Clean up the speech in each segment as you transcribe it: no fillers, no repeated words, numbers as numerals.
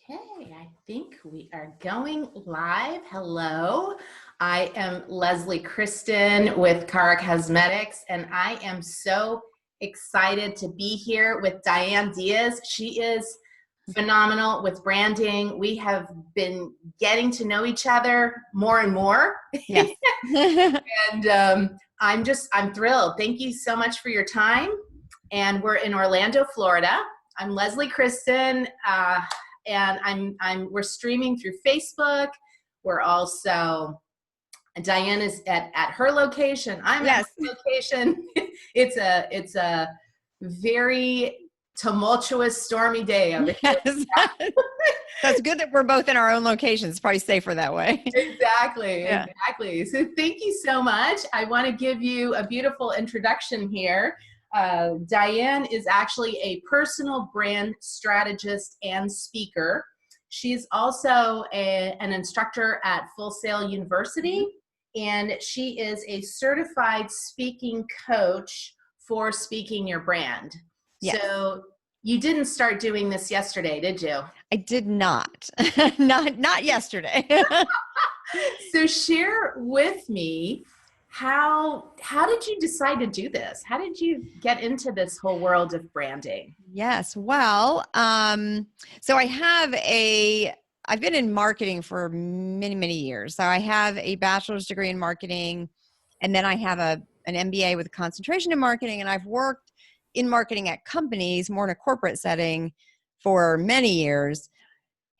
Okay, I think we are going live. Hello, I am Leslie Christin with CARA Cosmetics, and I am so excited to be here with Diane Diaz. She is phenomenal with branding. We have been getting to know each other more and more. Yes. And I'm thrilled. Thank you so much for your time. And we're in Orlando, Florida. I'm Leslie Christin. And we're streaming through Facebook. We're also, Diane is at her location. I'm at my location. It's a very tumultuous, stormy day over here. Yes. That's good that we're both in our own locations. It's probably safer that way. Exactly. Yeah. Exactly. So thank you so much. I want to give you a beautiful introduction here. Diane is actually a personal brand strategist and speaker. She's also an instructor at Full Sail University, and she is a certified speaking coach for speaking your brand. Yes. So you didn't start doing this yesterday, did you? I did not. Not yesterday. So share with me, how did you decide to do this? How did you get into this whole world of branding? Yes. Well, so I've been in marketing for many, many years. So I have a bachelor's degree in marketing, and then I have an MBA with a concentration in marketing, and I've worked in marketing at companies, more in a corporate setting, for many years.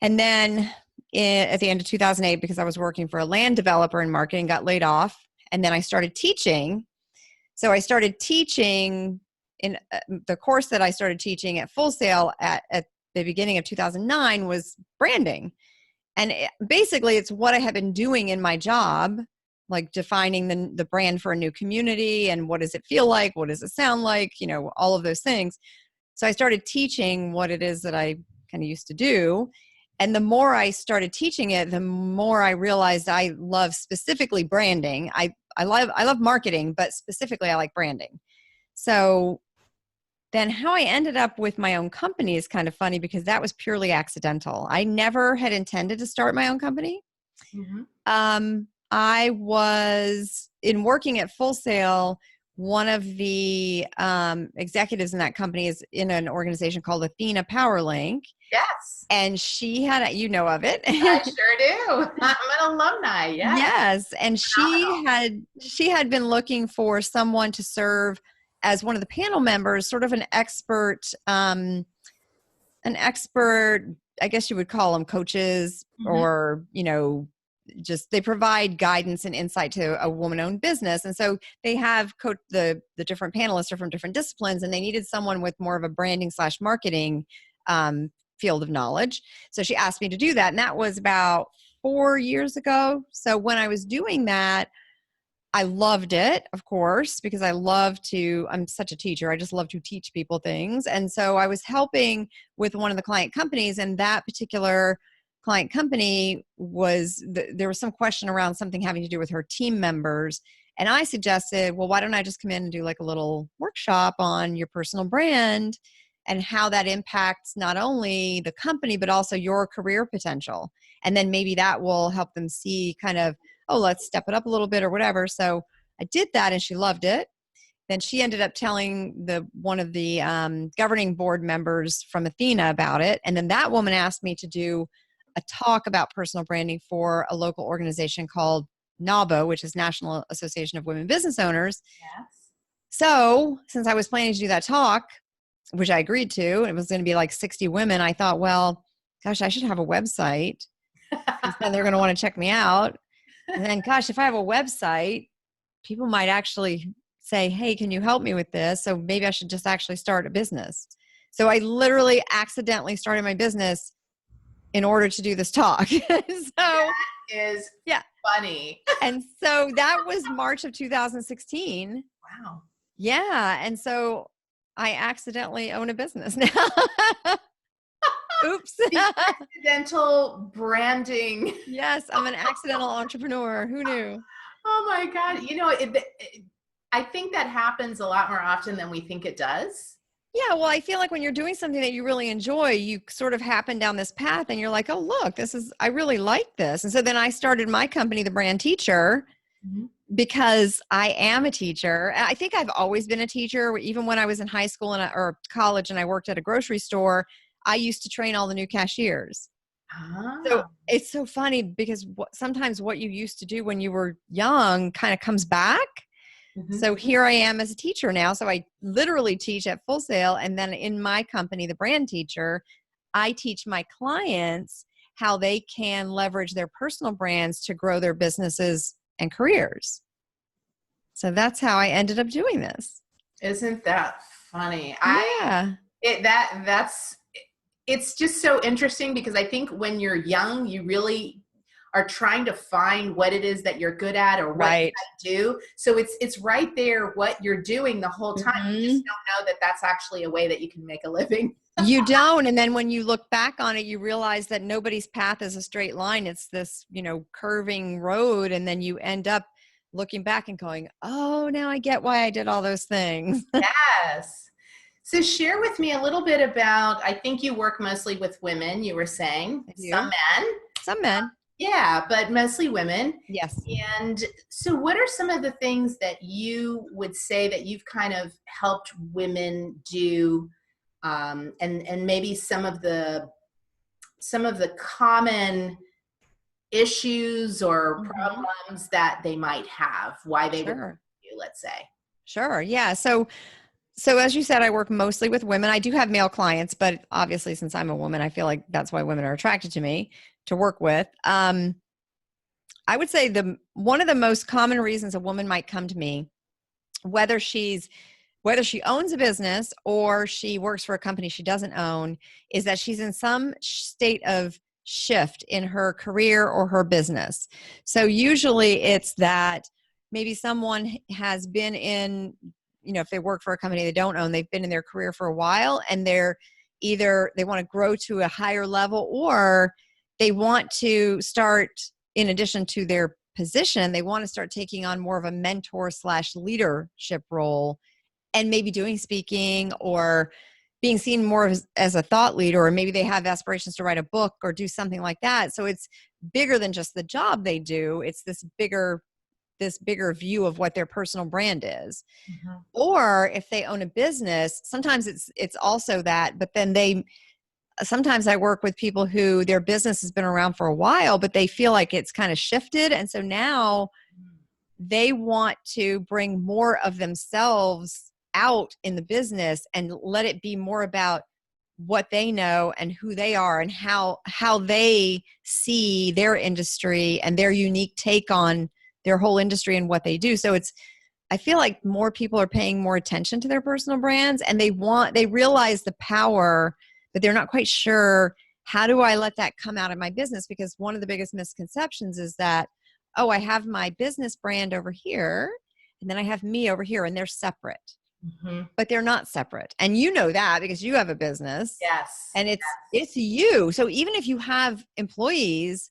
And then at the end of 2008, because I was working for a land developer in marketing, got laid off. And then I started teaching. So I started teaching in the course that I started teaching at Full Sail at the beginning of 2009 was branding. And basically it's what I had been doing in my job, like defining the brand for a new community and what does it feel like? What does it sound like? All of those things. So I started teaching what it is that I kind of used to do. And the more I started teaching it, the more I realized I love specifically branding. I love marketing, but specifically I like branding. So then how I ended up with my own company is kind of funny because that was purely accidental. I never had intended to start my own company. Mm-hmm. I was in working at Full Sail. One of the executives in that company is in an organization called Athena PowerLink. Yes. And she had, of it. I sure do. I'm an alumni. Yes. Yes. And she had been looking for someone to serve as one of the panel members, sort of an expert, I guess you would call them coaches, mm-hmm. or, just they provide guidance and insight to a woman-owned business. And so they have the different panelists are from different disciplines, and they needed someone with more of a branding / marketing field of knowledge. So she asked me to do that. And that was about 4 years ago. So when I was doing that, I loved it, of course, because I'm such a teacher. I just love to teach people things. And so I was helping with one of the client companies, and that particular client company there was some question around something having to do with her team members. And I suggested, well, why don't I just come in and do like a little workshop on your personal brand and how that impacts not only the company, but also your career potential. And then maybe that will help them see kind of, oh, let's step it up a little bit or whatever. So I did that and she loved it. Then she ended up telling one of the governing board members from Athena about it. And then that woman asked me to do a talk about personal branding for a local organization called NAWBO, which is National Association of Women Business Owners. Yes. So since I was planning to do that talk, which I agreed to, and it was going to be like 60 women, I thought, well, gosh, I should have a website. Then they're going to want to check me out. And then, gosh, if I have a website, people might actually say, hey, can you help me with this? So maybe I should just actually start a business. So I literally accidentally started my business in order to do this talk. That is funny. And so that was March of 2016. Wow. Yeah. And so I accidentally own a business now. Oops. The accidental branding. Yes, I'm an accidental entrepreneur. Who knew? Oh my God. I think that happens a lot more often than we think it does. Yeah, well, I feel like when you're doing something that you really enjoy, you sort of happen down this path and you're like, oh, look, I really like this. And so then I started my company, The Brand Teacher, Mhm. because I am a teacher. I think I've always been a teacher. Even when I was in high school or college and I worked at a grocery store, I used to train all the new cashiers. So Ah. it's so funny because sometimes what you used to do when you were young kind of comes back. Mhm. So here I am as a teacher now. So I literally teach at Full Sail. And then in my company, The Brand Teacher, I teach my clients how they can leverage their personal brands to grow their businesses and careers. So that's how I ended up doing this. Isn't that funny? Yeah. It's just so interesting because I think when you're young, you really are trying to find what it is that you're good at or what Right. you do. So it's right there what you're doing the whole time. You just Mhm. don't know that that's actually a way that you can make a living. You don't. And then when you look back on it, you realize that nobody's path is a straight line. It's this, curving road. And then you end up looking back and going, oh, now I get why I did all those things. Yes. So share with me a little bit about, I think you work mostly with women, you were saying, I some do. men. Some men. Yeah, but mostly women. Yes. And so what are some of the things that you would say that you've kind of helped women do, and maybe some of the common issues or Mhm. problems that they might have, why they would Sure. do, let's say. Sure. Yeah. So as you said, I work mostly with women. I do have male clients, but obviously since I'm a woman, I feel like that's why women are attracted to me to work with. I would say one of the most common reasons a woman might come to me, whether whether she owns a business or she works for a company she doesn't own, is that she's in some state of shift in her career or her business. So usually it's that maybe someone has been in, if they work for a company they don't own, they've been in their career for a while and they want to grow to a higher level, or they want to start, in addition to their position, they want to start taking on more of a mentor / leadership role and maybe doing speaking or being seen more as a thought leader, or maybe they have aspirations to write a book or do something like that. So it's bigger than just the job they do. It's this bigger view of what their personal brand is. Mhm. Or if they own a business, sometimes it's also that, but then sometimes I work with people who their business has been around for a while, but they feel like it's kind of shifted. And so now they want to bring more of themselves out in the business and let it be more about what they know and who they are and how they see their industry and their unique take on their whole industry and what they do. So I feel like more people are paying more attention to their personal brands, and they realize the power, but they're not quite sure, how do I let that come out of my business? Because one of the biggest misconceptions is that, oh, I have my business brand over here and then I have me over here and they're separate, Mhm. but they're not separate. And you know that because you have a business Yes. and it's you. So even if you have employees,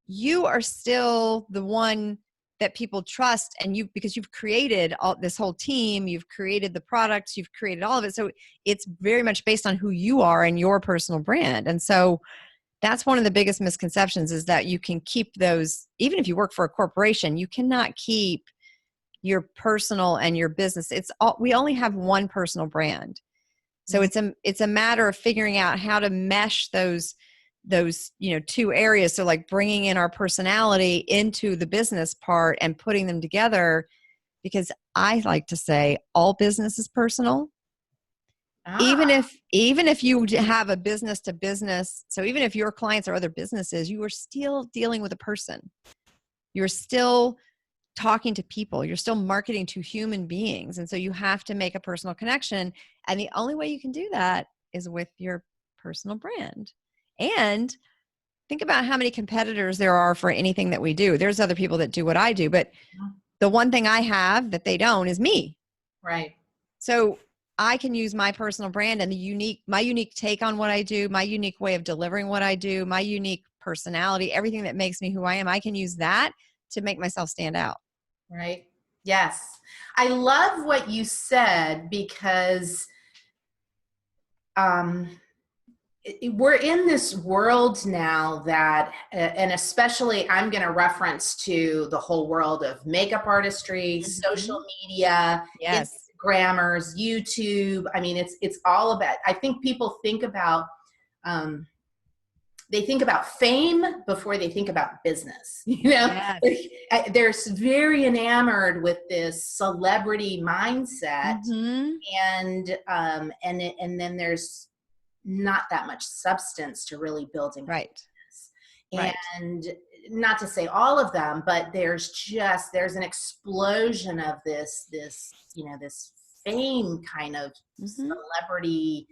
you are still the one that people trust, and because you've created this whole team, you've created the products, you've created all of it. So it's very much based on who you are and your personal brand. And so that's one of the biggest misconceptions, is that you can keep those, even if you work for a corporation, you cannot keep your personal and your business. We only have one personal brand. So Mhm. it's a matter of figuring out how to mesh those two areas. So like bringing in our personality into the business part and putting them together, because I like to say all business is personal. Ah, Even if you have a business to business, so even if your clients are other businesses, you are still dealing with a person. You're still talking to people. You're still marketing to human beings. And so you have to make a personal connection. And the only way you can do that is with your personal brand. And think about how many competitors there are for anything that we do. There's other people that do what I do, but the one thing I have that they don't is me. right. So I can use my personal brand and my unique take on what I do, my unique way of delivering what I do, my unique personality, everything that makes me who I am. I can use that to make myself stand out. Right. Yes. I love what you said because um, we're in this world now that, and especially I'm going to reference to the whole world of makeup artistry, social media, Yes. Instagrammers, YouTube. I mean, it's all about, I think people think about, they think about fame before they think about business. Yes. They're very enamored with this celebrity mindset, and then there's not that much substance to really building a business. And not to say all of them, but there's an explosion of this fame kind of celebrity,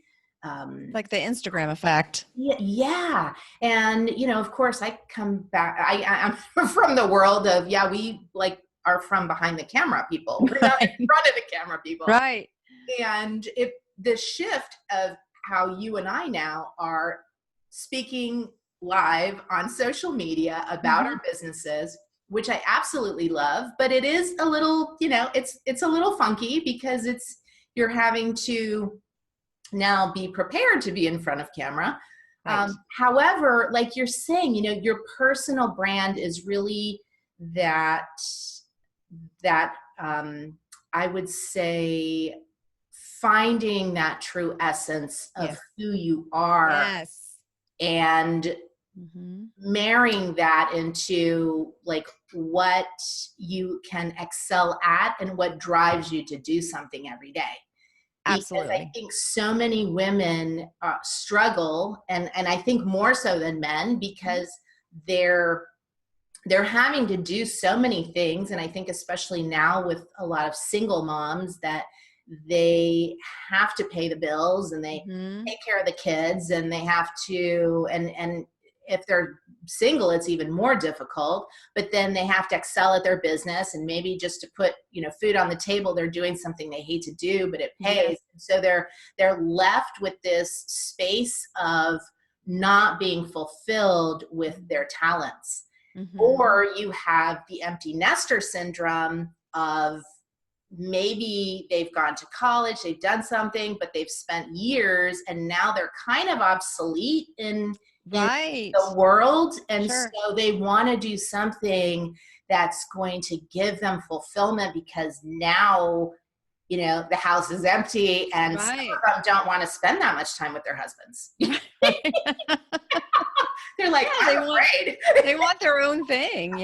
like the Instagram effect. Yeah. And, of course I come back, I'm from the world of, we are from behind the camera people. We're not in front of the camera people. Right. And if the shift of how you and I now are speaking live on social media about our businesses, which I absolutely love, but it is a little, it's a little funky because you're having to now be prepared to be in front of camera. Right. However, like you're saying, your personal brand is really that I would say finding that true essence of who you are, and marrying that into like what you can excel at and what drives you to do something every day. Absolutely. Because I think so many women struggle, and I think more so than men, because they're having to do so many things. And I think especially now with a lot of single moms that they have to pay the bills and they take care of the kids, and they have to, and if they're single, it's even more difficult, but then they have to excel at their business, and maybe just to put, food on the table, they're doing something they hate to do, but it pays. So they're left with this space of not being fulfilled with their talents. Or you have the empty nester syndrome of maybe they've gone to college, they've done something, but they've spent years and now they're kind of obsolete in the world. And so they want to do something that's going to give them fulfillment, because now, the house is empty, and some of them don't want to spend that much time with their husbands. They're like, they want their own thing,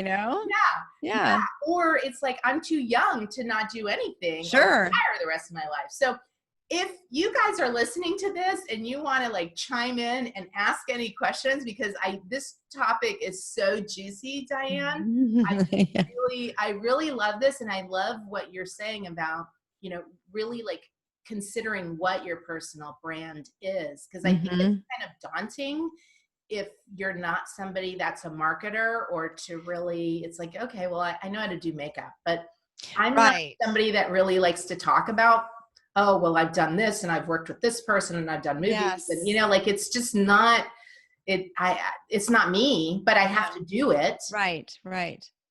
Yeah. Or it's like, I'm too young to not do anything. Sure. Retire the rest of my life. So if you guys are listening to this and you want to like chime in and ask any questions, because this topic is so juicy, Diane. I really love this, and I love what you're saying about, really like considering what your personal brand is, because I think it's kind of daunting if you're not somebody that's a marketer, or to really, it's like, okay, well, I know how to do makeup, but I'm not somebody that really likes to talk about, oh, well, I've done this and I've worked with this person and I've done movies, and like, it's just not, it's not me, but I have to do it. Right.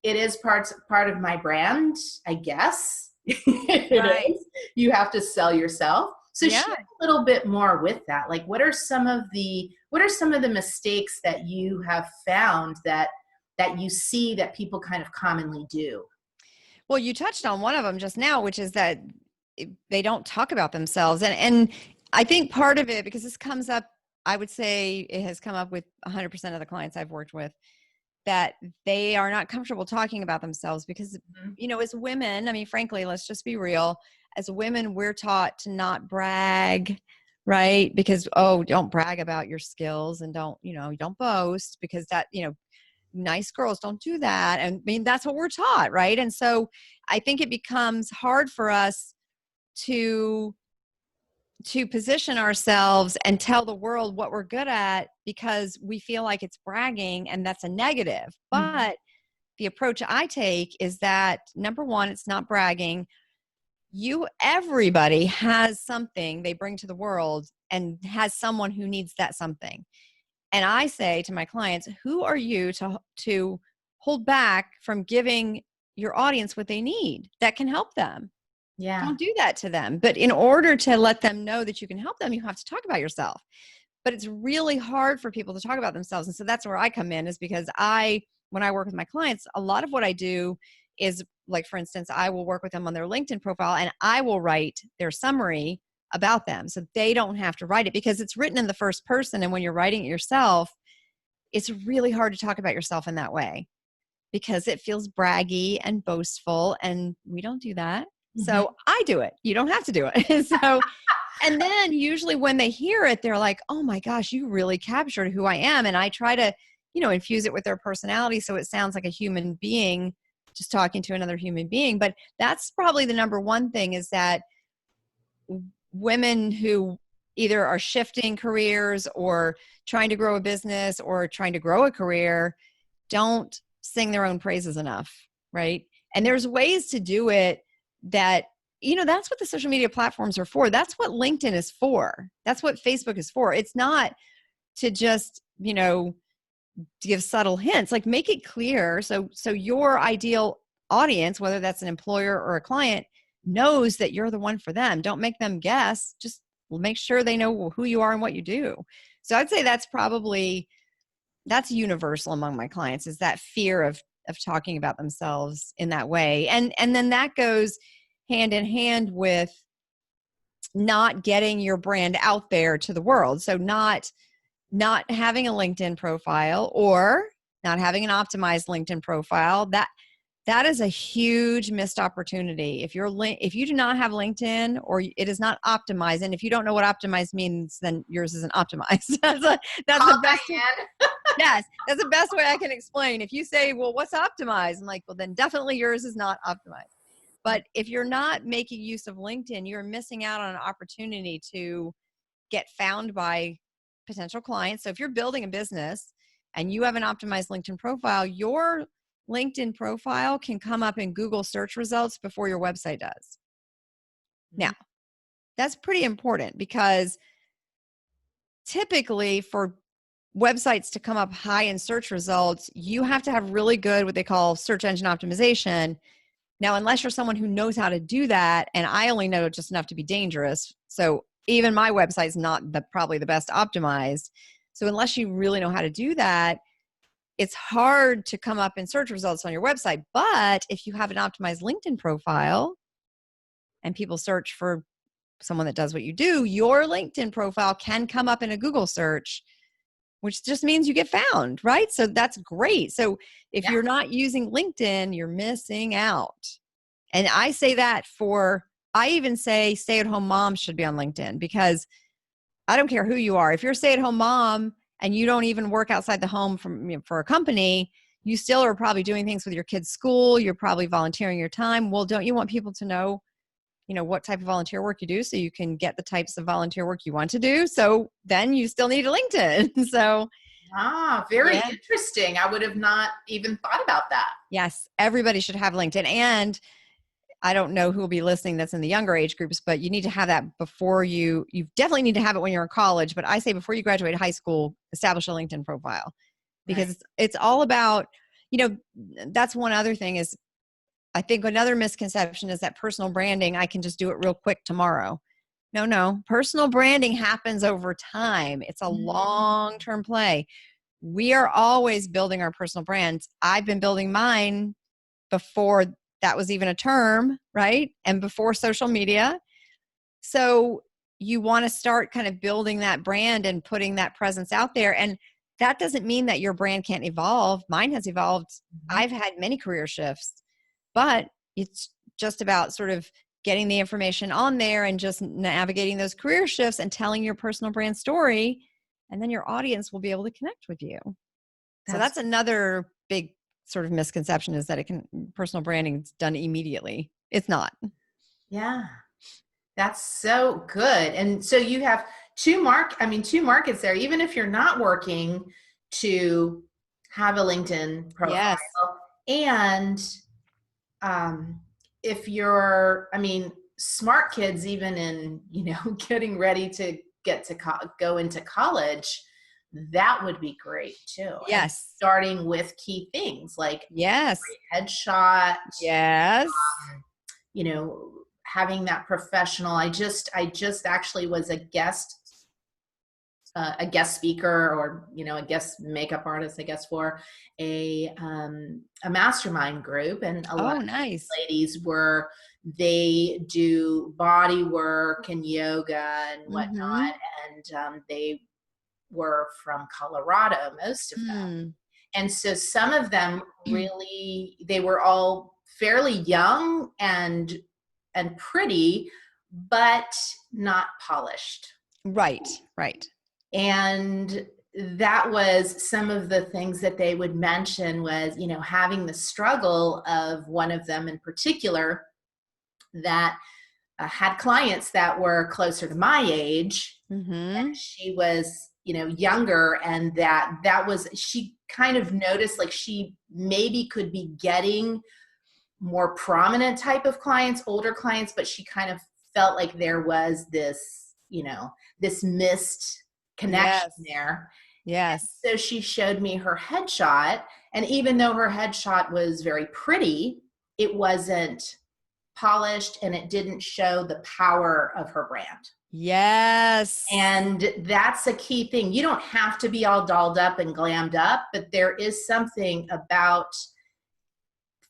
It is part of my brand, I guess. It is. You have to sell yourself. So share a little bit more with that. Like, what are some of the mistakes that you have found that you see that people kind of commonly do? Well, you touched on one of them just now, which is that they don't talk about themselves. And I think part of it, because this comes up, I would say it has come up with 100% of the clients I've worked with, that they are not comfortable talking about themselves because, as women, I mean, frankly, let's just be real. As women, we're taught to not brag, right? Because, don't brag about your skills, and don't boast, because that, nice girls don't do that. And I mean, that's what we're taught, right? And so I think it becomes hard for us to position ourselves and tell the world what we're good at, because we feel like it's bragging, and that's a negative. But the approach I take is that, number one, it's not bragging. Everybody has something they bring to the world and has someone who needs that something. And I say to my clients, who are you to hold back from giving your audience what they need that can help them? Yeah. Don't do that to them. But in order to let them know that you can help them, you have to talk about yourself. But it's really hard for people to talk about themselves. And so that's where I come in, is because when I work with my clients, a lot of what I do is, like, for instance, I will work with them on their LinkedIn profile and I will write their summary about them. So they don't have to write it, because it's written in the first person. And when you're writing it yourself, it's really hard to talk about yourself in that way, because it feels braggy and boastful, and we don't do that. So I do it. You don't have to do it. So, and then usually when they hear it, they're like, oh my gosh, you really captured who I am. And I try to, infuse it with their personality, so it sounds like a human being just talking to another human being. But that's probably the number one thing, is that women who either are shifting careers or trying to grow a business or trying to grow a career don't sing their own praises enough, right? And there's ways to do it that, that's what the social media platforms are for. That's what LinkedIn is for. That's what Facebook is for. It's not to just, give subtle hints. Like, make it clear so your ideal audience, whether that's an employer or a client, knows that you're the one for them. Don't make them guess. Just make sure they know who you are and what you do. So I'd say that's universal among my clients, is that fear of talking about themselves in that way. And then that goes hand in hand with not getting your brand out there to the world. So not having a LinkedIn profile, or not having an optimized LinkedIn profile. That is a huge missed opportunity. If you do not have LinkedIn, or it is not optimized, and if you don't know what optimized means, then yours isn't optimized. that's the best. Yes, that's the best way I can explain. If you say, well, what's optimized? I'm like, well, then definitely yours is not optimized. But if you're not making use of LinkedIn, you're missing out on an opportunity to get found by potential clients. So if you're building a business and you have an optimized LinkedIn profile, your LinkedIn profile can come up in Google search results before your website does. Now, that's pretty important, because typically for websites to come up high in search results, you have to have really good, what they call search engine optimization. Now, unless you're someone who knows how to do that, and I only know just enough to be dangerous, so even my website's not probably the best optimized. So unless you really know how to do that, it's hard to come up in search results on your website. But if you have an optimized LinkedIn profile and people search for someone that does what you do, your LinkedIn profile can come up in a Google search, which just means you get found, right? So that's great. So if you're not using LinkedIn, you're missing out. And I say that I even say stay-at-home moms should be on LinkedIn, because I don't care who you are. If you're a stay-at-home mom and you don't even work outside the home for a company, you still are probably doing things with your kids' school. You're probably volunteering your time. Well, don't you want people to know, what type of volunteer work you do, so you can get the types of volunteer work you want to do? So then you still need a LinkedIn. So very interesting. I would have not even thought about that. Yes, everybody should have LinkedIn. And I don't know who will be listening that's in the younger age groups, but you need to have that before you definitely need to have it when you're in college. But I say before you graduate high school, establish a LinkedIn profile, because it's all about, that's one other thing is, I think another misconception is that personal branding, I can just do it real quick tomorrow. No, personal branding happens over time. It's a long-term play. We are always building our personal brands. I've been building mine before that was even a term, right? And before social media. So you want to start kind of building that brand and putting that presence out there. And that doesn't mean that your brand can't evolve. Mine has evolved. I've had many career shifts, but it's just about sort of getting the information on there and just navigating those career shifts and telling your personal brand story. And then your audience will be able to connect with you. So that's another big sort of misconception, is that personal branding is done immediately. It's not. Yeah. That's so good. And so you have two markets there, even if you're not working, to have a LinkedIn profile. Yes. And if you're, smart kids, even in, getting ready to go into college, that would be great too. Yes. And starting with key things like yes, headshot. Yes. having that professional. I just actually was a guest speaker, or, you know, a guest makeup artist, I guess, for a mastermind group. And a lot Oh, of nice. ladies they do body work and yoga and Mm-hmm. whatnot. And they were from Colorado, most of them. Hmm. And so some of them really, they were all fairly young and pretty, but not polished. Right, right. And that was some of the things that they would mention was, you know, having the struggle of one of them in particular that had clients that were closer to my age. Mm-hmm. And she was, you know, younger, and that was, she kind of noticed like she maybe could be getting more prominent type of clients, older clients, but she kind of felt like there was this, you know, this missed connection Yes. there. Yes. So she showed me her headshot, and even though her headshot was very pretty, it wasn't polished and it didn't show the power of her brand. Yes. And that's a key thing. You don't have to be all dolled up and glammed up, but there is something about,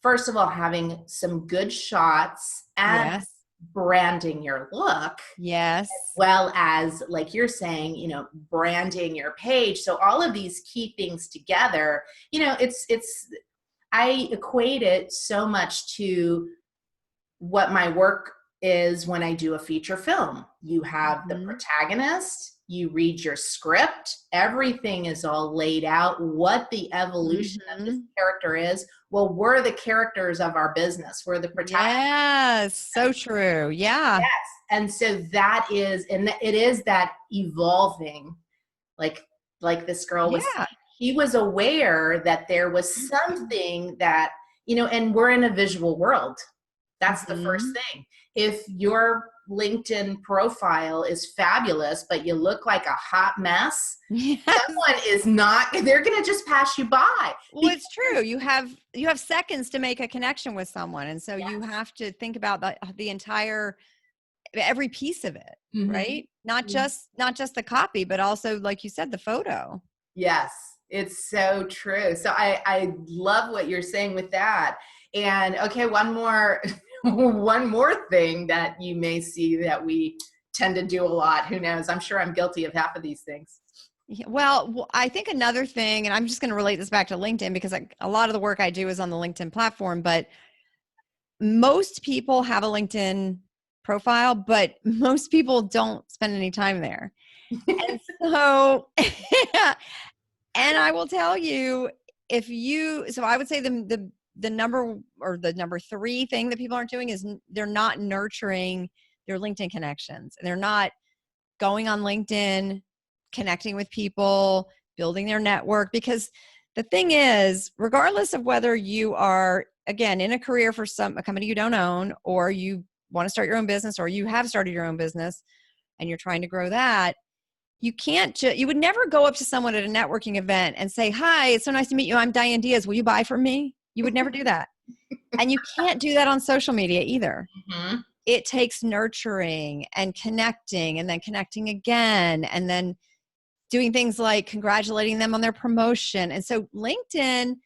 first of all, having some good shots and Yes. branding your look, Yes. well as, like you're saying, you know, branding your page. So all of these key things together, you know, I equate it so much to what my work is when I do a feature film. You have the Mm-hmm. protagonist, you read your script, everything is all laid out, what the evolution of this Mm-hmm. character is. Well, we're the characters of our business. We're the protagonists. Yes. So true. Yeah. Yes. And so that is, and it is that evolving, like this girl was Yeah. saying, he was aware that there was something that, you know, and we're in a visual world. That's the first Mm-hmm. thing. If your LinkedIn profile is fabulous, but you look like a hot mess, Yes. someone is not, they're going to just pass you by. Well, it's true. You have seconds to make a connection with someone, and so you Yes. have to think about the entire every piece of it, Mhm. right? Not just the copy, but also, like you said, the photo. Yes, it's so true. So I love what you're saying with that. And okay, one more one more thing that you may see that we tend to do a lot. Who knows? I'm sure I'm guilty of half of these things. Yeah, well, I think another thing, and I'm just going to relate this back to LinkedIn because a lot of the work I do is on the LinkedIn platform, but most people have a LinkedIn profile, but most people don't spend any time there. And so, and I will tell you, so I would say the number three thing that people aren't doing is they're not nurturing their LinkedIn connections. And they're not going on LinkedIn, connecting with people, building their network. Because the thing is, regardless of whether you are, again, in a career for a company you don't own, or you want to start your own business, or you have started your own business and you're trying to grow that, you would never go up to someone at a networking event and say, "Hi, it's so nice to meet you. I'm Diane Diaz. Will you buy from me?" You would never do that. And you can't do that on social media either. Mhm. It takes nurturing and connecting, and then connecting again, and then doing things like congratulating them on their promotion. And so LinkedIn,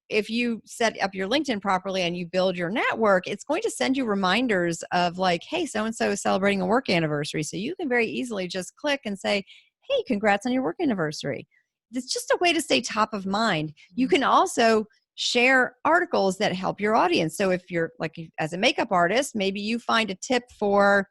if you set up your LinkedIn properly and you build your network, it's going to send you reminders of like, hey, so-and-so is celebrating a work anniversary. So you can very easily just click and say, hey, congrats on your work anniversary. It's just a way to stay top of mind. You can also share articles that help your audience. So if you're like, as a makeup artist, maybe you find a tip for,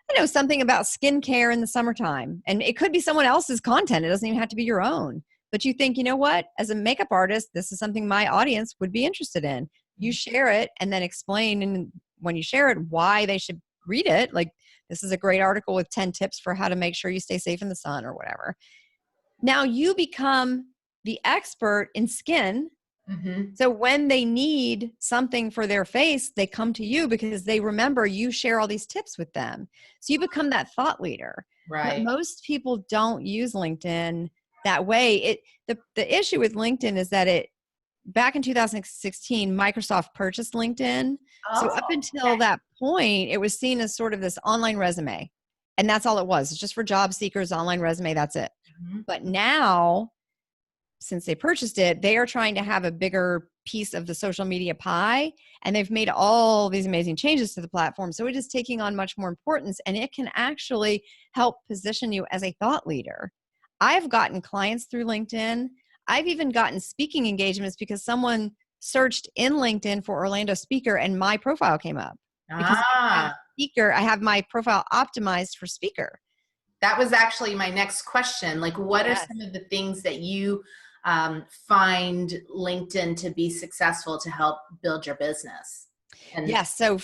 I know, something about skincare in the summertime. And it could be someone else's content. It doesn't even have to be your own. But you think, you know what, as a makeup artist, this is something my audience would be interested in. You share it and then explain, and when you share it, why they should read it. Like, this is a great article with 10 tips for how to make sure you stay safe in the sun or whatever. Now you become the expert in skin. Mhm. So when they need something for their face, they come to you because they remember you share all these tips with them. So you become that thought leader. But Right. most people don't use LinkedIn that way. The issue with LinkedIn is that back in 2016, Microsoft purchased LinkedIn. So up Oh, until that point, it was seen as sort of this online resume. And that's all it was. It's just for job seekers, online resume, that's it. mhm. But now, since they purchased it, they are trying to have a bigger piece of the social media pie. And they've made all these amazing changes to the platform. So it is taking on much more importance, and it can actually help position you as a thought leader. I've gotten clients through LinkedIn. I've even gotten speaking engagements because someone searched in LinkedIn for Orlando speaker and my profile came up because Ah, I have my profile optimized for speaker. that was actually my next question. Like, what are Yes. some of the things that you find LinkedIn to be successful to help build your business? And Yes. So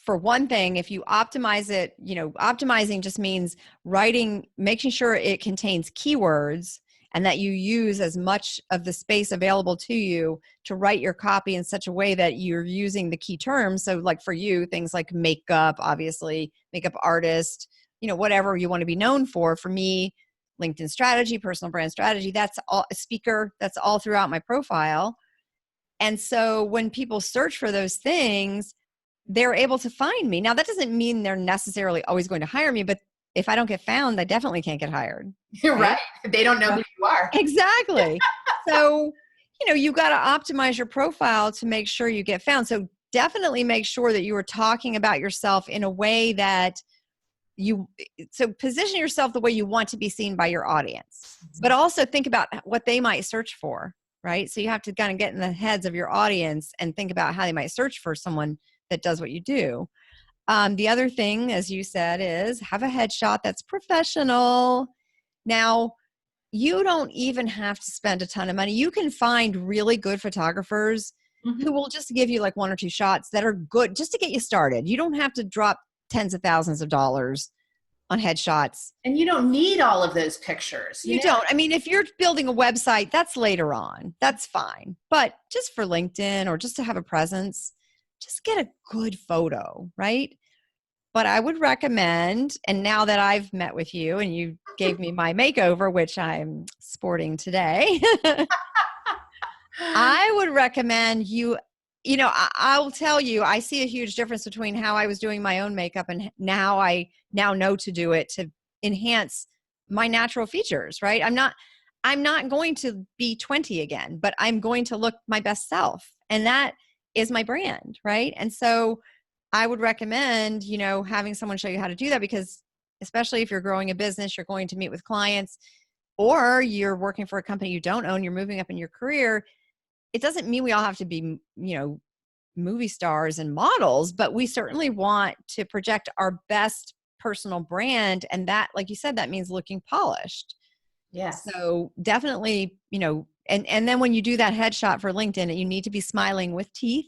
for one thing, if you optimize it, optimizing just means making sure it contains keywords and that you use as much of the space available to you to write your copy in such a way that you're using the key terms. So like for you, things like makeup, obviously, makeup artist, whatever you want to be known for. For me, LinkedIn strategy, personal brand strategy, that's all speaker, that's all throughout my profile. And so when people search for those things, they're able to find me. Now, that doesn't mean they're necessarily always going to hire me, but if I don't get found, I definitely can't get hired. you're right. Right? They don't know who you are. Exactly. So, you got to optimize your profile to make sure you get found. So definitely make sure that you are talking about yourself in a way that so position yourself the way you want to be seen by your audience, but also think about what they might search for, right? So you have to kind of get in the heads of your audience and think about how they might search for someone that does what you do. The other thing, as you said, is have a headshot that's professional. Now, you don't even have to spend a ton of money. You can find really good photographers Mhm. who will just give you like one or two shots that are good just to get you started. You don't have to drop tens of thousands of dollars on headshots. And you don't need all of those pictures, You don't. I mean, if you're building a website, that's later on. That's fine. But just for LinkedIn or just to have a presence, just get a good photo, right? But I would recommend, and now that I've met with you and you gave me my makeover, which I'm sporting today, I would recommend I'll tell you, I see a huge difference between how I was doing my own makeup and I now know to do it to enhance my natural features, right? I'm not going to be 20 again, but I'm going to look my best self. And that is my brand, right? And so I would recommend, having someone show you how to do that, because especially if you're growing a business, you're going to meet with clients, or you're working for a company you don't own, you're moving up in your career. It doesn't mean we all have to be, movie stars and models, but we certainly want to project our best personal brand. And that, like you said, that means looking polished. Yes. So definitely, and then when you do that headshot for LinkedIn, you need to be smiling with teeth,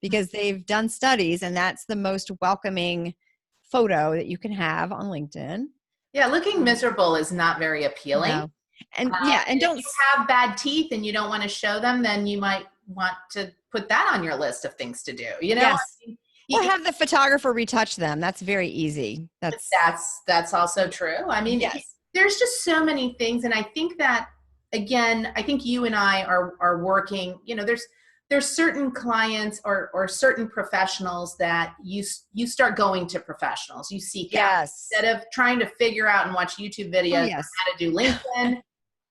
because they've done studies and that's the most welcoming photo that you can have on LinkedIn. Yeah, looking miserable is not very appealing. No. And yeah, and And if don't you have bad teeth and you don't want to show them, then you might want to put that on your list of things to do. I yes. mean, Or have the photographer retouch them. That's very easy. that's also true. I mean, Yes. there's just so many things, and I think that again, I think you and I are working. There's certain clients or certain professionals that you start going to professionals. You seek out Yes. instead of trying to figure out and watch YouTube videos Oh, on yes. how to do LinkedIn.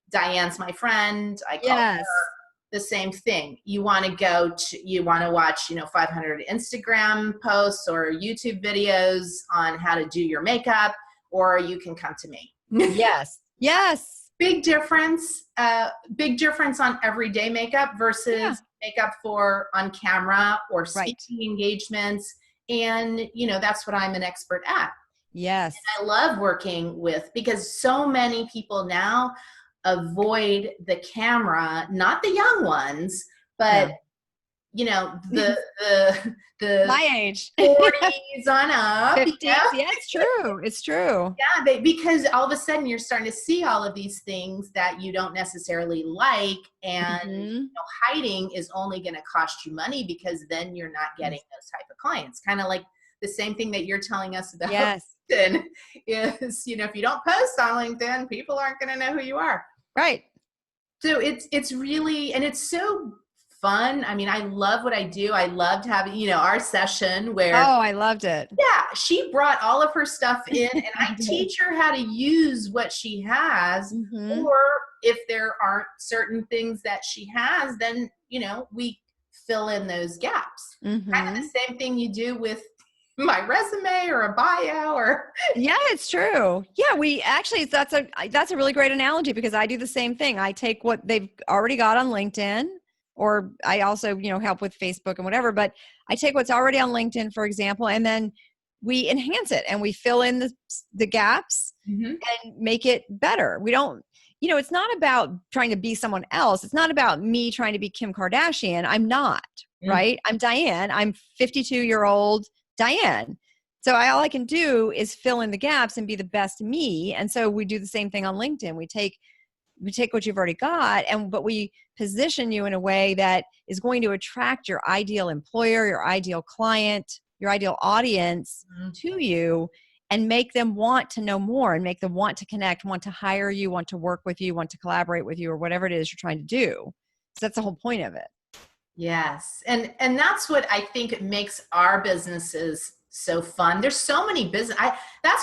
Diane's my friend. I call Yes. her the same thing. You want to watch, 500 Instagram posts or YouTube videos on how to do your makeup, or you can come to me. Yes. Yes. Big difference. Big difference on everyday makeup versus Yeah. makeup for on camera or Right. speaking engagements. And, that's what I'm an expert at. Yes. I love working because so many people now avoid the camera, not the young ones, but No. the My age. 40s on up. 50s. Yeah, it's true. It's true. Yeah, because all of a sudden you're starting to see all of these things that you don't necessarily like, and Mhm. hiding is only going to cost you money, because then you're not getting those type of clients. Kind of like the same thing that you're telling us about Yes. LinkedIn is, if you don't post on LinkedIn, people aren't going to know who you are. Right. So it's really, and it's so fun. I mean, I love what I do. I loved having, our session where, Oh, I loved it. yeah, she brought all of her stuff in and I did. teach her how to use what she has. Mhm. Or if there aren't certain things that she has, then, we fill in those gaps. Kind of Mhm. the same thing you do with my resume or a bio or. Yeah, it's true. Yeah, we actually, that's a really great analogy because I do the same thing. I take what they've already got on LinkedIn, or I also, help with Facebook and whatever, but I take what's already on LinkedIn, for example, and then we enhance it and we fill in the gaps Mhm. and make it better. We don't, it's not about trying to be someone else. It's not about me trying to be Kim Kardashian. I'm not, right? I'm Diane. I'm 52-year-old Diane. So all I can do is fill in the gaps and be the best me. And so we do the same thing on LinkedIn. We take what you've already got, but we position you in a way that is going to attract your ideal employer, your ideal client, your ideal audience to you, and make them want to know more and make them want to connect, want to hire you, want to work with you, want to collaborate with you, or whatever it is you're trying to do. So that's the whole point of it. Yes. And that's what I think makes our businesses so fun. There's so many that's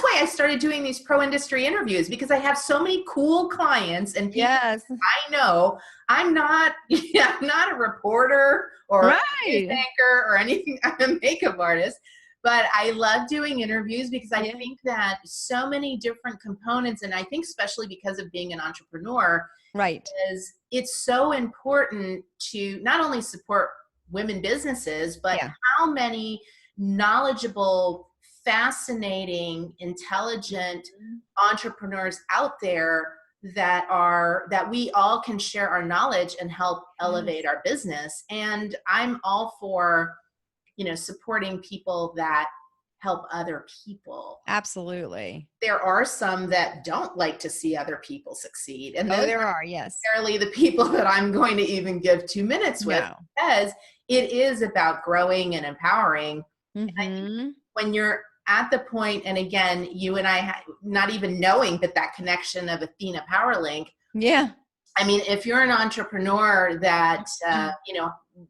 why I started doing these pro industry interviews, because I have so many cool clients and people. Yes. I know I'm not, I'm not a reporter or a news Right. anchor or anything. I'm a makeup artist, but I love doing interviews because I think that so many different components, and I think especially because of being an entrepreneur, Right. is it's so important to not only support women businesses, but how many knowledgeable, fascinating, intelligent entrepreneurs out there that we all can share our knowledge and help elevate our business. And I'm all for, supporting people that help other people. Absolutely. There are some that don't like to see other people succeed. And those there are are, yes. necessarily the people that I'm going to even give 2 minutes with, because it is about growing and empowering. And I think when you're at the point, and again, you and I, not even knowing that connection of Athena PowerLink. Yeah. I mean, if you're an entrepreneur that,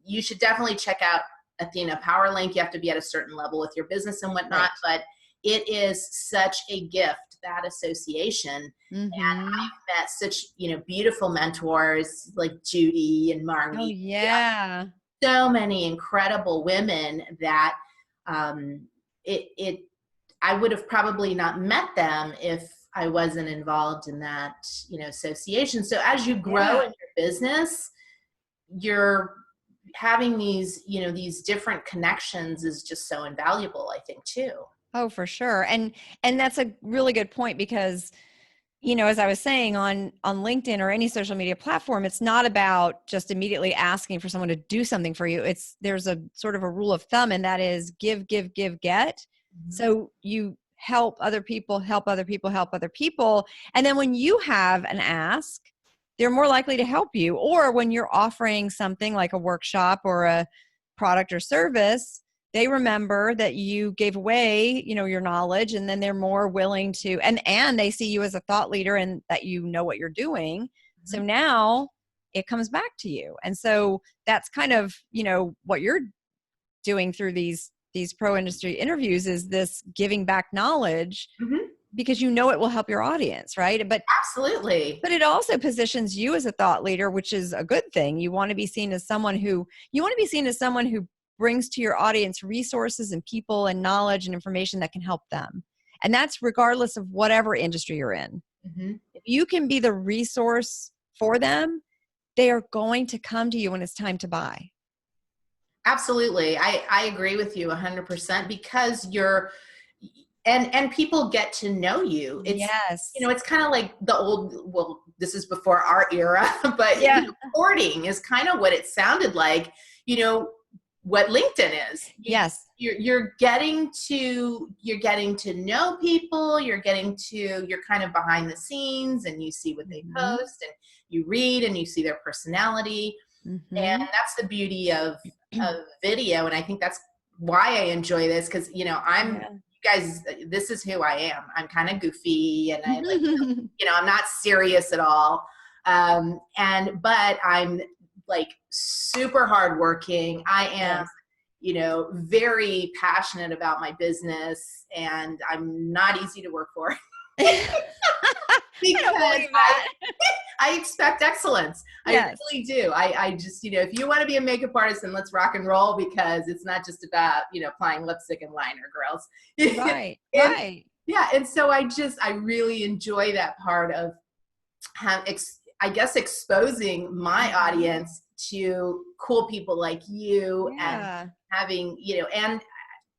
you should definitely check out Athena PowerLink. You have to be at a certain level with your business and whatnot, but it is such a gift, that association. And I've met such, beautiful mentors like Judy and Marnie. Oh, yeah. So many incredible women that I would have probably not met them if I wasn't involved in that, association. So as you grow in your business, you're having these, these different connections is just so invaluable, I think, too. Oh, for sure. And that's a really good point because, as I was saying on LinkedIn or any social media platform, it's not about just immediately asking for someone to do something for you. There's a sort of a rule of thumb, and that is give, give, give, get. So you help other people, help other people, help other people. And then when you have an ask, they're more likely to help you. Or when you're offering something like a workshop or a product or service, they remember that you gave away, your knowledge, and then they're more willing to, and they see you as a thought leader and that you know what you're doing. So now it comes back to you. And so that's kind of, what you're doing through these pro industry interviews is this giving back knowledge because it will help your audience, right? But absolutely. But it also positions you as a thought leader, which is a good thing. You want to be seen as someone who brings to your audience resources and people and knowledge and information that can help them. And that's regardless of whatever industry you're in. If you can be the resource for them, they are going to come to you when it's time to buy. Absolutely. I agree with you 100% because and people get to know you. It's, it's kind of like the old, well, this is before our era, but courting is kind of what it sounded like, what LinkedIn is. You're getting to know people, you're kind of behind the scenes and you see what they post and you read and you see their personality. And that's the beauty of video. And I think that's why I enjoy this. Cause you guys, this is who I am. I'm kind of goofy and I'm I'm not serious at all. But I'm like super hardworking. I am, Yes. you know, very passionate about my business, and I'm not easy to work for I don't because believe that. I expect excellence. I Yes. really do. I just, you know, if you want to be a makeup artist, then let's rock and roll, because it's not just about, you know, applying lipstick and liner, girls. Right. And Right. yeah, and so I really enjoy that part of I guess exposing my audience to cool people like you, and Yeah. having, you know, and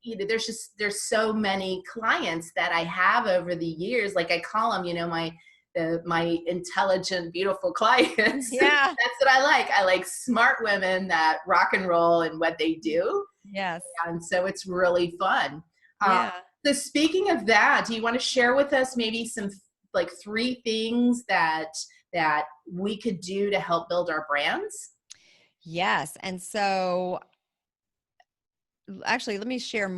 you know, there's so many clients that I have over the years. Like I call them, you know, my intelligent, beautiful clients. Yeah. That's what I like. I like smart women that rock and roll in what they do, Yes. and so it's really fun. Uh, Yeah. so speaking of that, do you want to share with us maybe some like 3 things that we could do to help build our brands? Yes. And so actually, let me share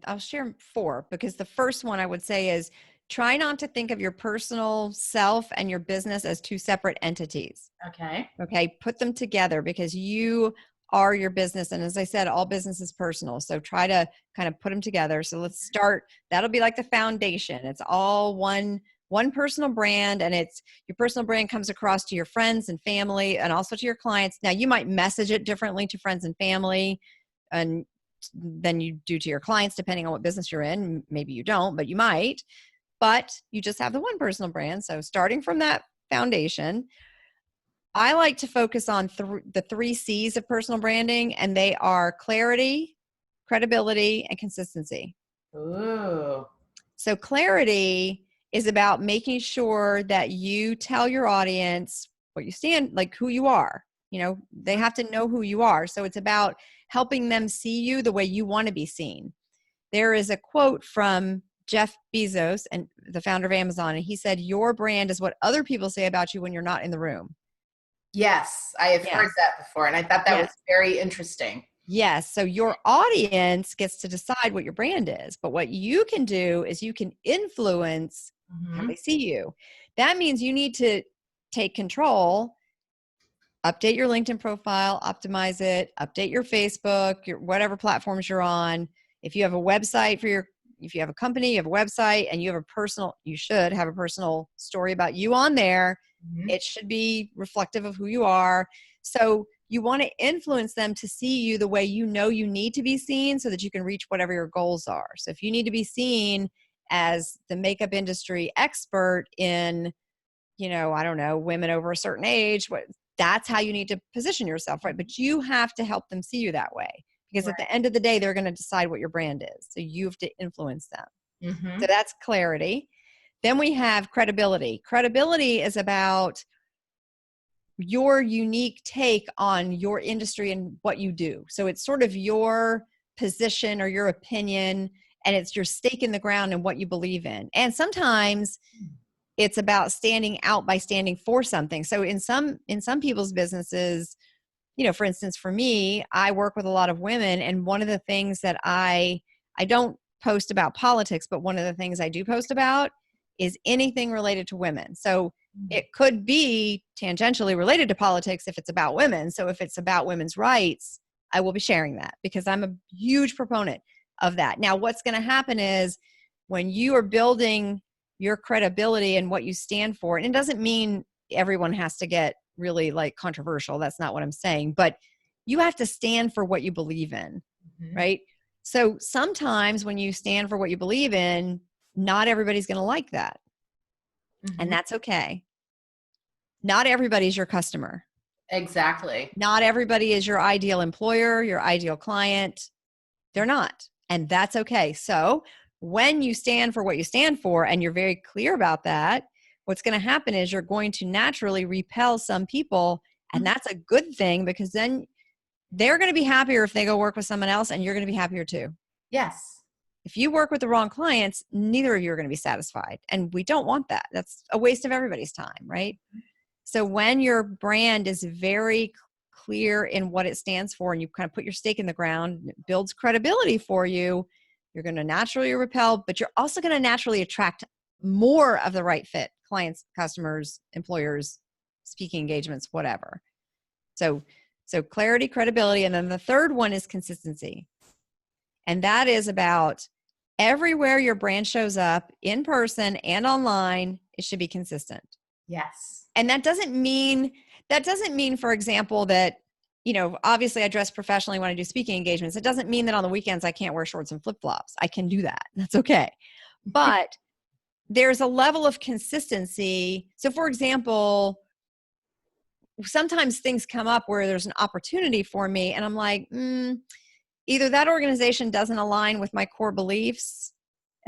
I'll share 4, because the first one I would say is try not to think of your personal self and your business as 2 separate entities. Okay. Okay. Put them together, because you are your business. And as I said, all business is personal. So try to kind of put them together. So let's start. That'll be like the foundation. It's all one personal brand, and it's your personal brand comes across to your friends and family and also to your clients. Now you might message it differently to friends and family and than you do to your clients, depending on what business you're in. Maybe you don't, but you might. But you just have the one personal brand. So starting from that foundation, I like to focus on the 3 C's of personal branding, and they are clarity, credibility, and consistency. Ooh. So clarity is about making sure that you tell your audience what you stand, like who you are. You know, they have to know who you are. So it's about helping them see you the way you want to be seen. There is a quote from Jeff Bezos, and the founder of Amazon, and he said, "Your brand is what other people say about you when you're not in the room." Yes, I have heard Yes. that before, and I thought that was Yes. very interesting. Yes. So your audience gets to decide what your brand is. But what you can do is you can influence how Mm-hmm. they see you. That means you need to take control, update your LinkedIn profile, optimize it, update your Facebook, your whatever platforms you're on. If you have a website if you have a company, you have a website, and you should have a personal story about you on there. Mm-hmm. It should be reflective of who you are. So you want to influence them to see you the way you know you need to be seen, so that you can reach whatever your goals are. So if you need to be seen as the makeup industry expert in, you know, I don't know, women over a certain age, that's how you need to position yourself, right? But you have to help them see you that way, because at Right. the end of the day, they're going to decide what your brand is. So you have to influence them. Mm-hmm. So that's clarity. Then we have credibility. Credibility is about your unique take on your industry and what you do. So it's sort of your position or your opinion, and it's your stake in the ground and what you believe in. And sometimes it's about standing out by standing for something. So in some people's businesses, you know, for instance, for me, I work with a lot of women, and one of the things that I don't post about politics, but one of the things I do post about is anything related to women. So it could be tangentially related to politics if it's about women. So if it's about women's rights, I will be sharing that, because I'm a huge proponent of that. Now, what's going to happen is when you are building your credibility and what you stand for, and it doesn't mean everyone has to get really like controversial. That's not what I'm saying, but you have to stand for what you believe in, Mm-hmm. right? So sometimes when you stand for what you believe in, not everybody's going to like that. And Mm-hmm. that's okay. Not everybody's your customer. Exactly. Not everybody is your ideal employer, your ideal client. They're not. And that's okay. So when you stand for what you stand for and you're very clear about that, what's going to happen is you're going to naturally repel some people. And that's a good thing, because then they're going to be happier if they go work with someone else, and you're going to be happier too. Yes. If you work with the wrong clients, neither of you are going to be satisfied. And we don't want that. That's a waste of everybody's time, right? So when your brand is very clear in what it stands for, and you kind of put your stake in the ground, it builds credibility for you, you're going to naturally repel, but you're also going to naturally attract more of the right fit clients, customers, employers, speaking engagements, whatever. So So clarity, credibility. And then the third one is consistency. And that is about everywhere your brand shows up, in person and online, it should be consistent. Yes. And that doesn't mean, for example, that, obviously I dress professionally when I do speaking engagements. It doesn't mean that on the weekends I can't wear shorts and flip-flops. I can do that. That's okay. But there's a level of consistency. So for example, sometimes things come up where there's an opportunity for me and I'm like, either that organization doesn't align with my core beliefs.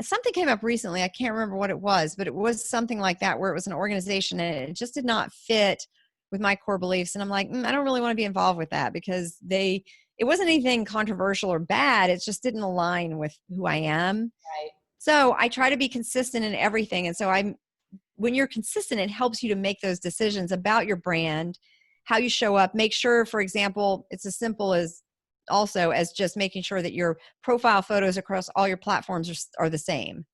Something came up recently. I can't remember what it was, but it was something like that where it was an organization and it just did not fit with my core beliefs. And I'm like, I don't really want to be involved with that because it wasn't anything controversial or bad. It just didn't align with who I am. Right. So I try to be consistent in everything. And so when you're consistent, it helps you to make those decisions about your brand, how you show up. Make sure, for example, it's as simple as just making sure that your profile photos across all your platforms are the same,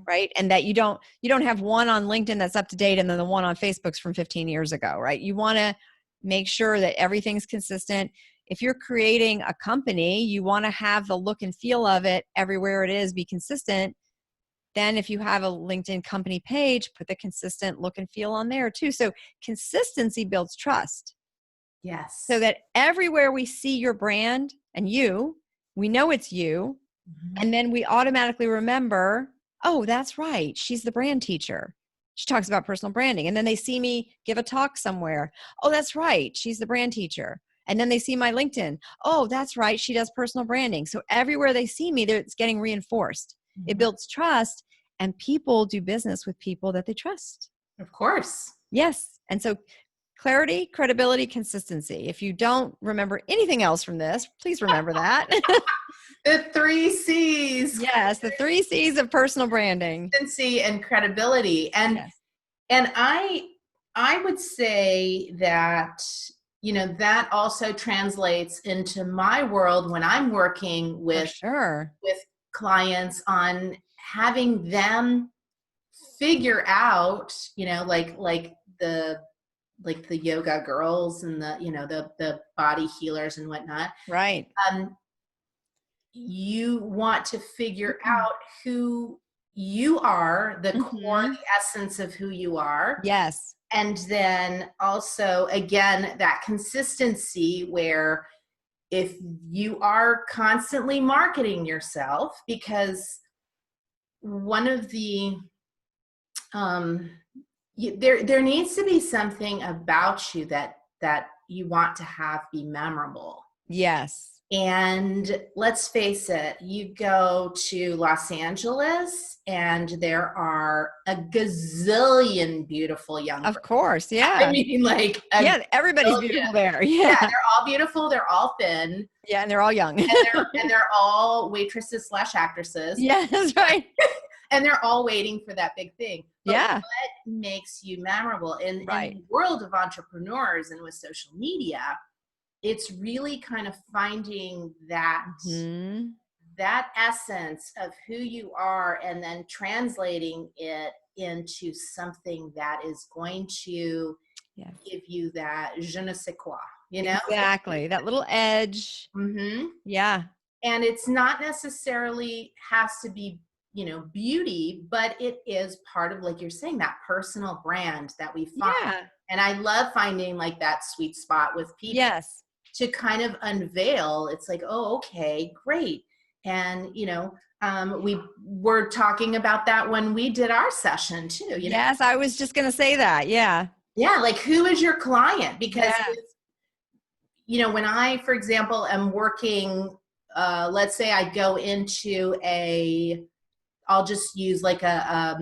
right? And that you don't have one on LinkedIn that's up to date and then the one on Facebook's from 15 years ago, right? You want to make sure that everything's consistent. If you're creating a company, you want to have the look and feel of it everywhere it is, be consistent. Then if you have a LinkedIn company page, put the consistent look and feel on there too. So consistency builds trust. Yes. So that everywhere we see your brand and we know it's you. And then we automatically remember, oh, that's right. She's the brand teacher. She talks about personal branding. And then they see me give a talk somewhere. Oh, that's right. She's the brand teacher. And then they see my LinkedIn. Oh, that's right. She does personal branding. So everywhere they see me, it's getting reinforced. It builds trust, and people do business with people that they trust. Of course. Yes. And so clarity, credibility, consistency. If you don't remember anything else from this, please remember that. The 3 C's. Yes, the 3 C's of personal branding. Consistency and credibility. And yes. and I would say that, that also translates into my world when I'm working with clients on having them figure out, like the yoga girls and the body healers and whatnot. Right. You want to figure out who you are, the core, the essence of who you are. Yes. And then also, again, that consistency where if you are constantly marketing yourself, because one of the, there needs to be something about you that you want to have be memorable. Yes. And let's face it, you go to Los Angeles and there are a gazillion beautiful young Of girls. course, yeah. I mean, everybody's beautiful there. Yeah, they're all beautiful. They're all thin. Yeah, and they're all young. and they're all waitresses / actresses. Yeah, that's right. And they're all waiting for that big thing. But yeah. what makes you memorable? In the world of entrepreneurs and with social media, it's really kind of finding that that essence of who you are and then translating it into something that is going to give you that je ne sais quoi, Exactly. That little edge. Yeah. And it's not necessarily has to be, beauty, but it is part of, like you're saying, that personal brand that we find. Yeah. And I love finding like that sweet spot with people. Yes. To kind of unveil, it's like, oh, okay, great. And, we were talking about that when we did our session too. Yes, I was just going to say that. Yeah. Yeah. Like, who is your client? Because, when I, for example, am working, let's say I go into I'll just use like a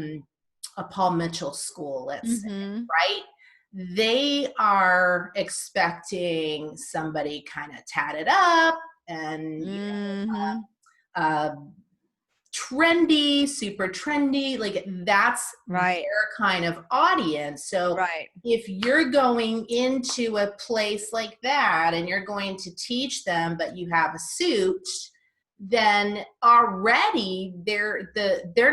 Paul Mitchell school, let's say, right? They are expecting somebody kind of tatted up and trendy, super trendy. Like that's their kind of audience. So if you're going into a place like that and you're going to teach them, but you have a suit, then already they're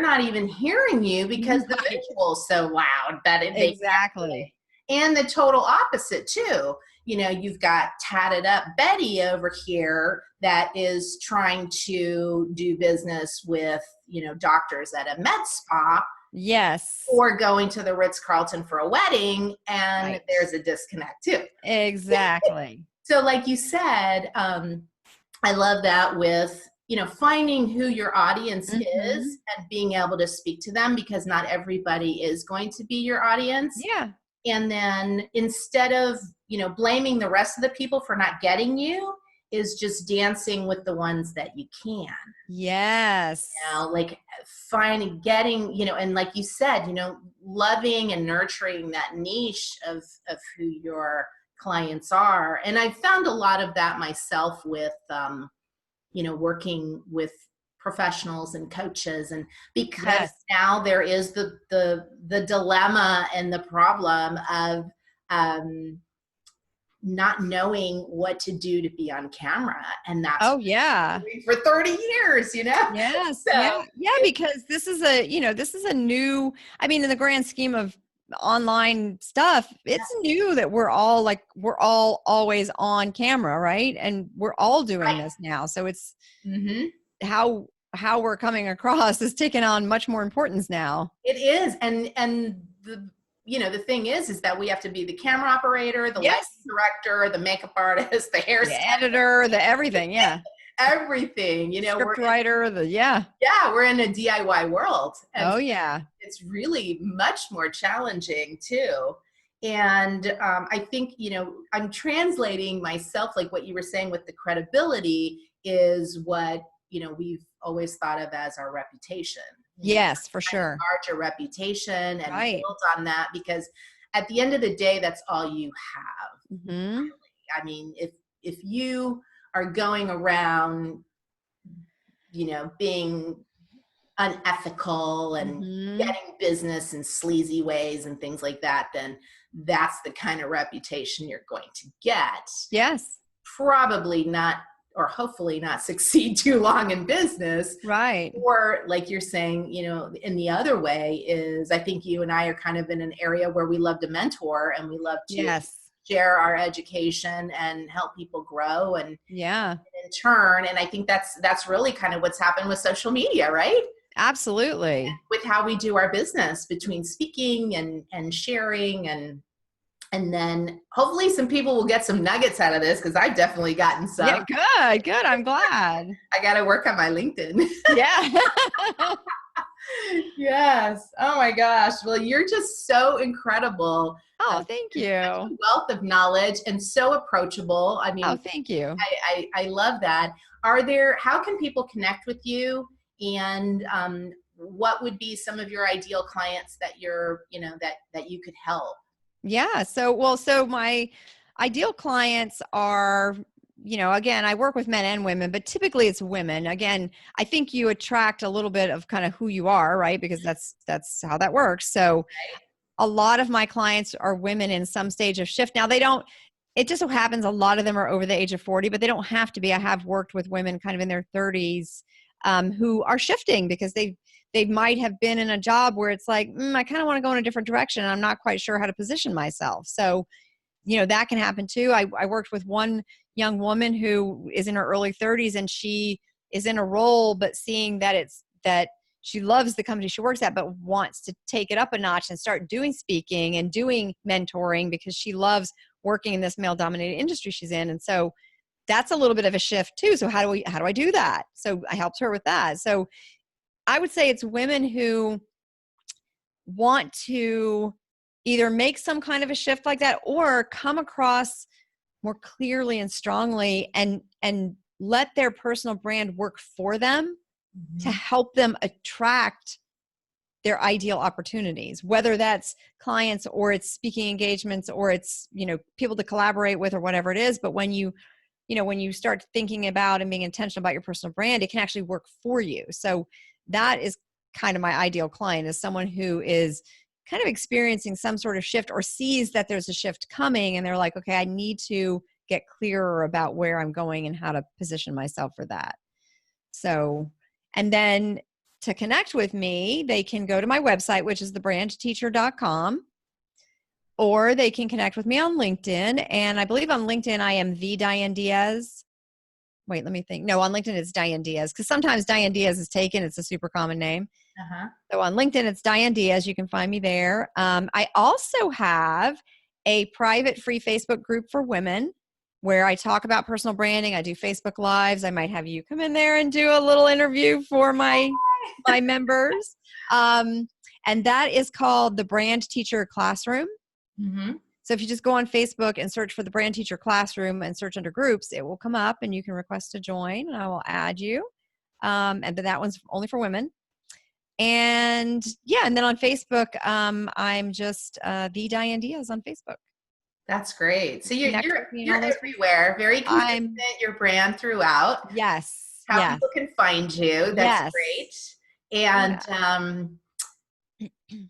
not even hearing you because the visual is so loud that it exactly. And the total opposite too. you've got tatted up Betty over here that is trying to do business with, doctors at a med spa. Yes. Or going to the Ritz-Carlton for a wedding, and Right. there's a disconnect too. Exactly. So like you said, I love that with, finding who your audience is and being able to speak to them, because not everybody is going to be your audience. Yeah. And then instead of, blaming the rest of the people for not getting you, is just dancing with the ones that you can. Yes. Like finding, getting, and like you said, loving and nurturing that niche of who your clients are. And I've found a lot of that myself with, working with professionals and coaches, and because now there is the dilemma and the problem of, not knowing what to do to be on camera. And that's for 30 years, Yes. So yeah, because this is a new, in the grand scheme of online stuff, it's new that we're all always on camera, right? And we're all doing this now. So it's how we're coming across is taking on much more importance now. It is. And the thing is that we have to be the camera operator, the lighting director, the makeup artist, the hairstylist, the editor, the everything. Yeah. Everything, script writer, we're in a DIY world. And it's really much more challenging too. And I think, I'm translating myself, like what you were saying with the credibility is what, we've always thought of as our reputation. Yes, for sure. Your reputation and build on that, because at the end of the day, that's all you have. Really. I mean, if you are going around, being unethical and getting business in sleazy ways and things like that, then that's the kind of reputation you're going to get. Yes. Probably not, or hopefully not succeed too long in business. Right. Or like you're saying, in the other way is, I think you and I are kind of in an area where we love to mentor and we love to share our education and help people grow and in turn. And I think that's really kind of what's happened with social media, right? Absolutely. And with how we do our business, between speaking and sharing, and then hopefully some people will get some nuggets out of this, because I've definitely gotten some. Yeah, good. I'm glad. I got to work on my LinkedIn. Yeah. Yes. Oh my gosh. Well, you're just so incredible. Oh, thank you. Such a wealth of knowledge and so approachable. I mean, oh, thank you. I love that. How can people connect with you, and what would be some of your ideal clients that that you could help? Yeah. So my ideal clients are, again, I work with men and women, but typically it's women. Again, I think you attract a little bit of kind of who you are, right? Because that's how that works. So a lot of my clients are women in some stage of shift. Now it just so happens a lot of them are over the age of 40, but they don't have to be. I have worked with women kind of in their 30s who are shifting because they might have been in a job where it's like, I kind of want to go in a different direction. And I'm not quite sure how to position myself. So, that can happen too. I worked with one young woman who is in her early 30s and she is in a role, but seeing that she loves the company she works at, but wants to take it up a notch and start doing speaking and doing mentoring because she loves working in this male dominated industry she's in. And so that's a little bit of a shift too. So how do I do that? So I helped her with that. So I would say it's women who want to either make some kind of a shift like that or come across more clearly and strongly and let their personal brand work for them to help them attract their ideal opportunities, whether that's clients or it's speaking engagements or it's, people to collaborate with or whatever it is. But when you start thinking about and being intentional about your personal brand, it can actually work for you. So that is kind of my ideal client, is someone who is kind of experiencing some sort of shift or sees that there's a shift coming and they're like, okay, I need to get clearer about where I'm going and how to position myself for that. So, and then to connect with me, they can go to my website, which is thebrandteacher.com. or they can connect with me on LinkedIn. And I believe on LinkedIn, I am the Diane Diaz. Wait, let me think. No, on LinkedIn, it's Diane Diaz, because sometimes Diane Diaz is taken. It's a super common name. So on LinkedIn, it's Diane Diaz. You can find me there. I also have a private free Facebook group for women where I talk about personal branding. I do Facebook Lives. I might have you come in there and do a little interview for my members. And that is called the Brand Teacher Classroom. So if you just go on Facebook and search for the Brand Teacher Classroom and search under groups, it will come up and you can request to join and I will add you. And then that one's only for women. And yeah, and then on Facebook, I'm just the Diane Diaz on Facebook. That's great. So you're everywhere, very consistent, your brand throughout. Yes. How people can find you. That's great. And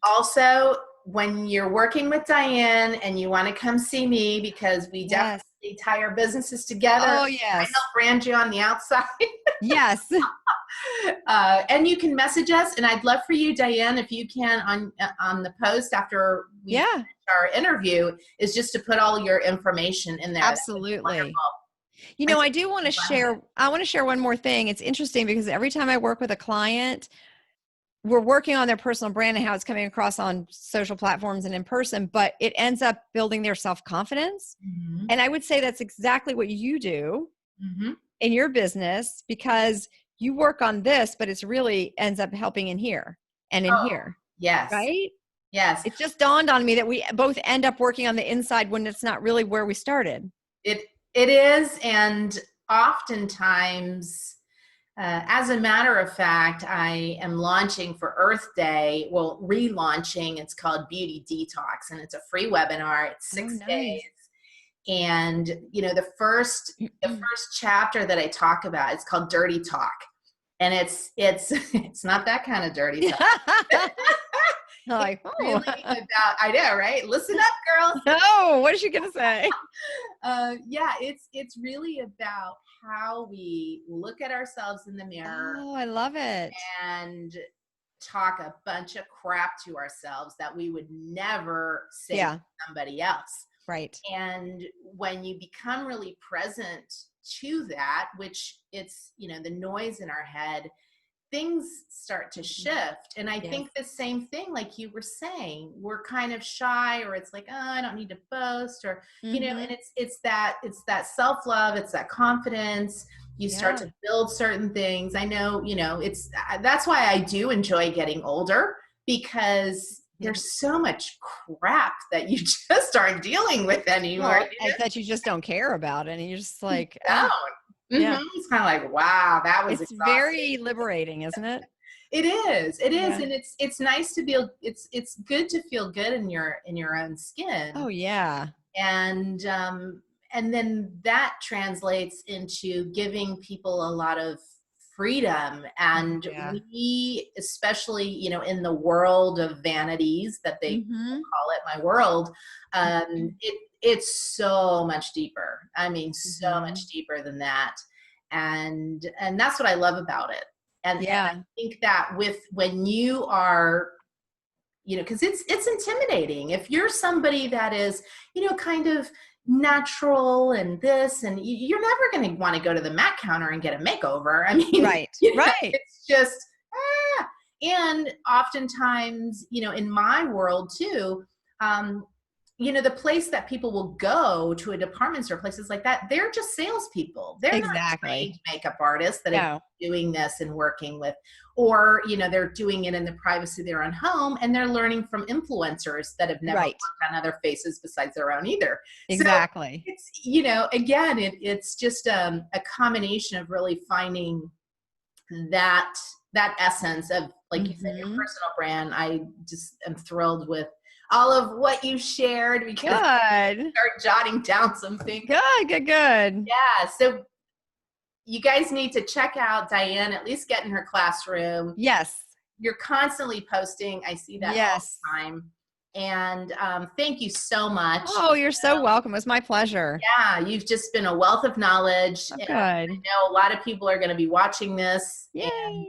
also, when you're working with Diane and you want to come see me, because we definitely tie our businesses together. Oh, yes. I help brand you on the outside. Yes. And you can message us, and I'd love for you, Diane, if you can, on the post after we finish our interview, is just to put all your information in there. Absolutely. You know, I do want to share, I want to share one more thing. It's interesting because every time I work with a client, we're working on their personal brand and how it's coming across on social platforms and in person, but it ends up building their self-confidence. And I would say that's exactly what you do in your business, because you work on this, but it's really ends up helping in here and in here. Yes. Right? Yes. It just dawned on me that we both end up working on the inside when it's not really where we started. It is. And oftentimes, as a matter of fact, I am launching for Earth Day. Well, relaunching. It's called Beauty Detox, and it's a free webinar. It's 6 days. And you know, the first chapter that I talk about, it's called Dirty Talk, and it's not that kind of dirty talk. Like, really about, I know, right? Listen up, girls. No, what is she gonna say? Yeah, it's really about how we look at ourselves in the mirror. Oh, I love it. And talk a bunch of crap to ourselves that we would never say to somebody else. Right. And when you become really present to that, which it's, you know, the noise in our head, things start to shift. And I think the same thing, like you were saying, we're kind of shy, or it's like, oh, I don't need to boast, or, you know, and it's that self-love, it's that confidence. You start to build certain things. I know, you know, that's why I do enjoy getting older, because there's so much crap that you just aren't dealing with anymore. Well, that you just don't care about. And you're just like, it's kind of like, wow, that was it's exhausting. very liberating, isn't it? It is. And it's nice to feel, it's good to feel good in your own skin. Oh yeah. And then that translates into giving people a lot of freedom. And we, especially, you know, in the world of vanities that they call it, my world, it's so much deeper. I mean, so much deeper than that. And that's what I love about it. And I think that when you are, you know, because it's intimidating. If you're somebody that is, you know, kind of natural and this, and you're never going to want to go to the MAC counter and get a makeover. I mean, you know, it's just, and oftentimes, you know, in my world too, you know, the place that people will go to, a department store, places like that, they're just salespeople. They're not trained makeup artists that are doing this and working with, or, you know, they're doing it in the privacy of their own home, and they're learning from influencers that have never worked on other faces besides their own either. Exactly. So it's, you know, again, it's just a combination of really finding that essence of, like you said, your personal brand. I just am thrilled with all of what you shared, because I start jotting down some things. Good. Yeah. So you guys need to check out Diane, at least get in her classroom. Yes. You're constantly posting. I see that all the time. And thank you so much. Oh, you're so welcome. It was my pleasure. Yeah, you've just been a wealth of knowledge. Oh, And good. I know a lot of people are going to be watching this. Yay. And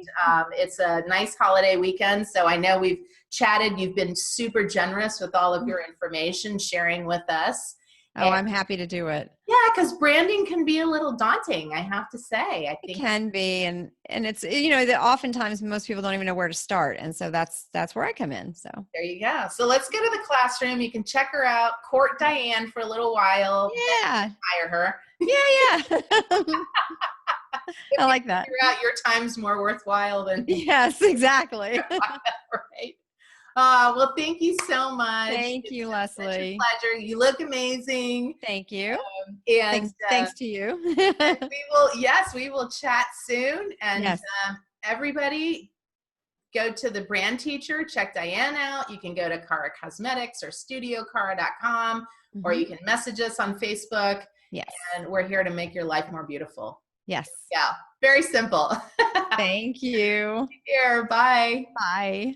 it's a nice holiday weekend. So I know we've chatted. You've been super generous with all of your information, sharing with us. Oh, I'm happy to do it. Yeah, because branding can be a little daunting, I have to say. I think it can be, and it's, that oftentimes most people don't even know where to start, and so that's where I come in. So there you go. So let's go to the classroom. You can check her out. Court Diane for a little while. Yeah. Hire her. Yeah. I like that. Figure out your time's more worthwhile than Yes, exactly. right. Well, thank you so much. Thank you, Leslie. Such a pleasure. You look amazing. Thank you. And thanks to you. we will chat soon. And yes. Everybody go to the brand teacher, check Diane out. You can go to CARA Cosmetics or studiocara.com, or you can message us on Facebook. Yes. And we're here to make your life more beautiful. Yes. Yeah. Very simple. Thank you. Take care. Bye. Bye.